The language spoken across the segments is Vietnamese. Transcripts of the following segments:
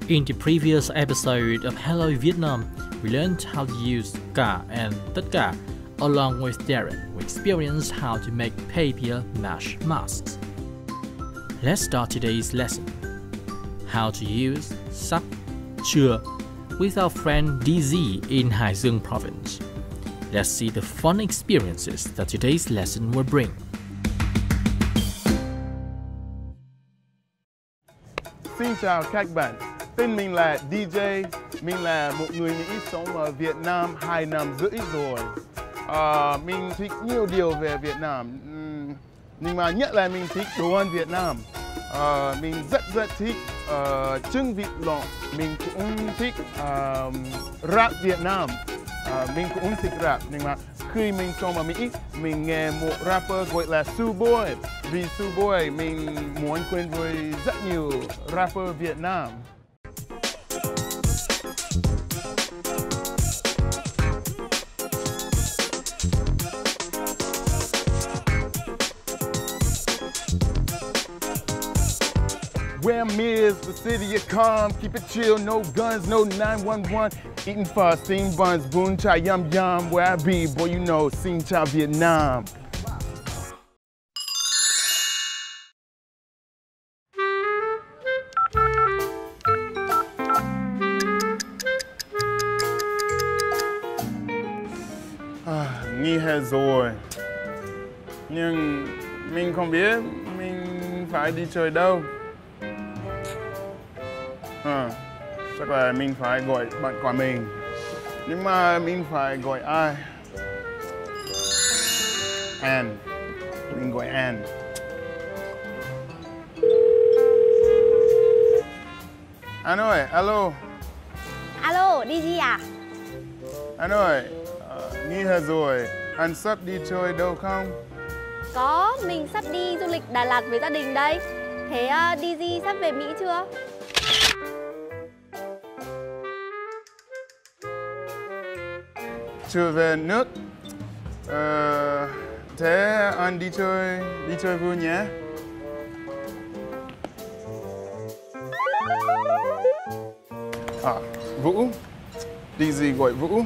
In the previous episode of Hello Vietnam, we learned how to use cả and tất cả, along with Darren, who experienced how to make paper mache masks. Let's start today's lesson. How to use Sắp chưa with our friend DZ in Hải Dương Province. Let's see the fun experiences that today's lesson will bring. Xin chào các bạn, tên mình là DJ, mình là một người Mỹ sống ở Việt Nam 2 năm rưỡi rồi. Mình thích nhiều điều về Việt Nam, nhưng mà nhất là mình thích đồ ăn Việt Nam. Mình rất thích trứng vịt lộn, mình cũng thích rap Việt Nam. Mình cũng thích rap, nhưng mà khi mình sống ở Mỹ, mình nghe một rapper gọi là Boy. Vì Boy, mình muốn quen với rất nhiều rapper Việt Nam. Where is the city of calm? Keep it chill, no guns, no 911. Eating fast, sing buns, boon chai yum yum. Where I be, boy, you know, sing chai Vietnam. Nghỉ hè rồi, nhưng mình không biết mình phải đi chơi đâu. Chắc là mình phải gọi bạn của mình, nhưng mà mình phải gọi ai? An, mình gọi An. An ơi, alo. Alo, đi gì à? An ơi, nghỉ hè rồi, anh sắp đi chơi đâu không? Có, mình sắp đi du lịch Đà Lạt với gia đình đây. Thế DZ sắp về Mỹ chưa? Chưa về nước. Thế anh đi chơi vui nhé. Vũ, DZ gọi Vũ.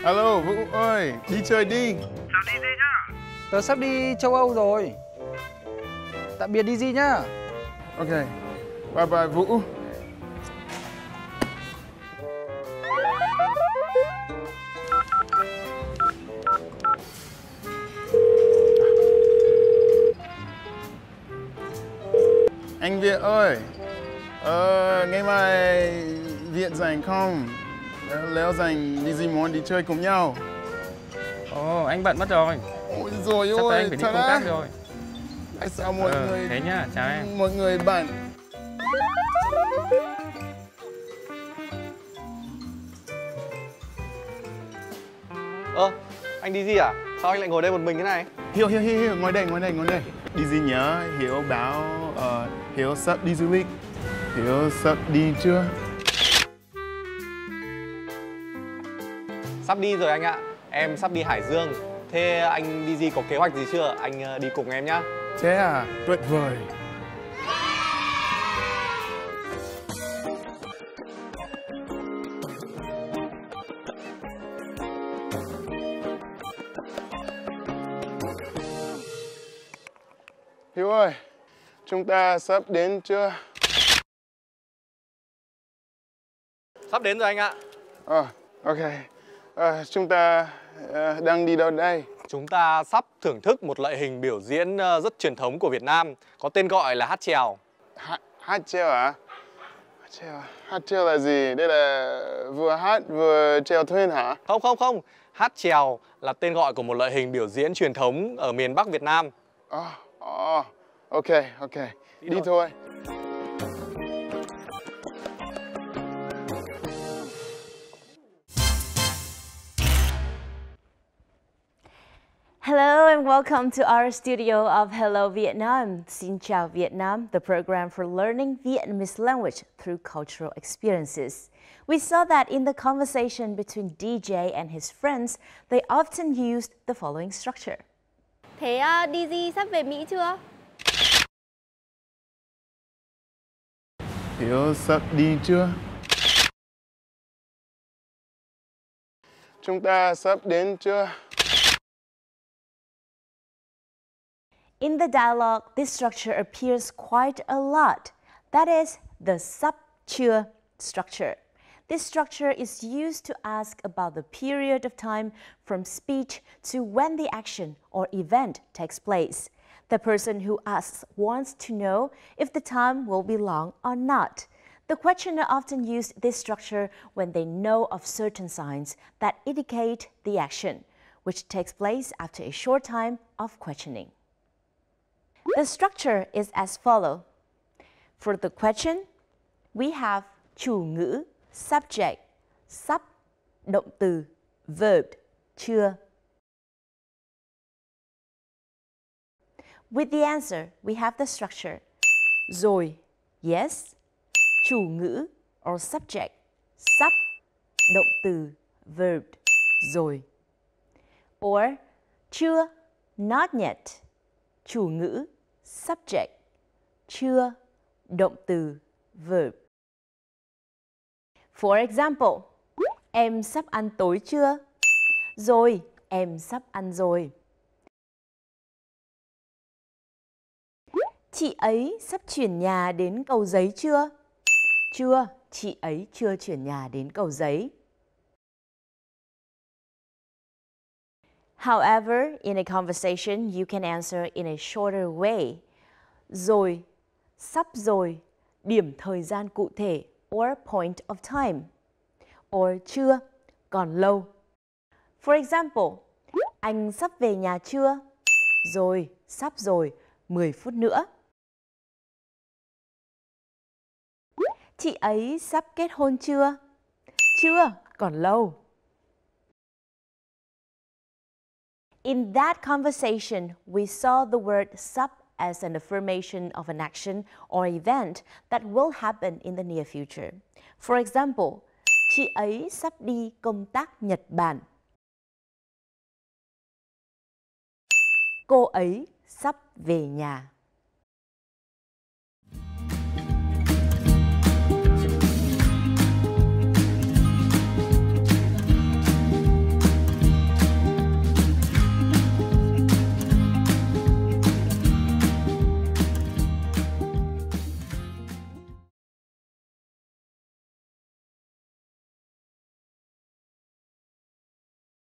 Alo, Vũ ơi, đi chơi đi. Chào DZ nhá. Tớ sắp đi châu Âu rồi. Tạm biệt DZ nhá. Ok, bye bye Vũ. Anh Việt ơi, ngày mai Việt rảnh không? Nếu rảnh DZ muốn đi chơi cùng nhau. Ồ, anh bận mất rồi. Ôi rồi Sắp ôi, tới anh phải đi công tác rồi. Tại sao mọi người... Thế nhá, chào em. Mọi người bận. Anh đi gì à? Sao anh lại ngồi đây một mình thế này? Hiểu, ngồi đây. DZ nhớ, Hiểu báo Hiểu sắp đi du lịch. Hiểu sắp đi chưa? Sắp đi rồi anh ạ. Em sắp đi Hải Dương. Thế anh đi gì, có kế hoạch gì chưa? Anh đi cùng em nhá. Thế à? Tuyệt vời. Hiếu ơi, chúng ta sắp đến chưa? Sắp đến rồi anh ạ. Ok. Chúng ta đang đi đâu đây? Chúng ta sắp thưởng thức một loại hình biểu diễn rất truyền thống của Việt Nam, có tên gọi là hát chèo. Hát chèo à? Hát chèo là gì? Đây là vừa hát vừa chèo thuyền hả? Không. Hát chèo là tên gọi của một loại hình biểu diễn truyền thống ở miền Bắc Việt Nam. Ok. Đi thôi. Hello and welcome to our studio of Hello Vietnam. Xin chào Vietnam, the program for learning Vietnamese language through cultural experiences. We saw that in the conversation between DJ and his friends, they often used the following structure. Thế DZ sắp về Mỹ chưa? Hiếu sắp đi chưa? Chúng ta sắp đến chưa? In the dialogue, this structure appears quite a lot. That is the sắp chưa structure. This structure is used to ask about the period of time from speech to when the action or event takes place. The person who asks wants to know if the time will be long or not. The questioner often use this structure when they know of certain signs that indicate the action, which takes place after a short time of questioning. The structure is as follows. For the question, we have chủ ngữ, subject, sắp, động từ, verb, chưa. With the answer, we have the structure rồi, yes, chủ ngữ or subject, sắp, động từ, verb, rồi. Or chưa, not yet, chủ ngữ, subject, chưa, động từ, verb. For example, em sắp ăn tối chưa? Rồi, em sắp ăn rồi. Chị ấy sắp chuyển nhà đến Cầu Giấy chưa? Chưa, chị ấy chưa chuyển nhà đến Cầu Giấy. However, in a conversation, you can answer in a shorter way. Rồi, sắp rồi, điểm thời gian cụ thể or point of time. Or chưa, còn lâu. For example, anh sắp về nhà chưa? Rồi, sắp rồi, 10 phút nữa. Chị ấy sắp kết hôn chưa? Chưa, còn lâu. In that conversation, we saw the word sắp as an affirmation of an action or event that will happen in the near future. For example, chị ấy sắp đi công tác Nhật Bản. Cô ấy sắp về nhà.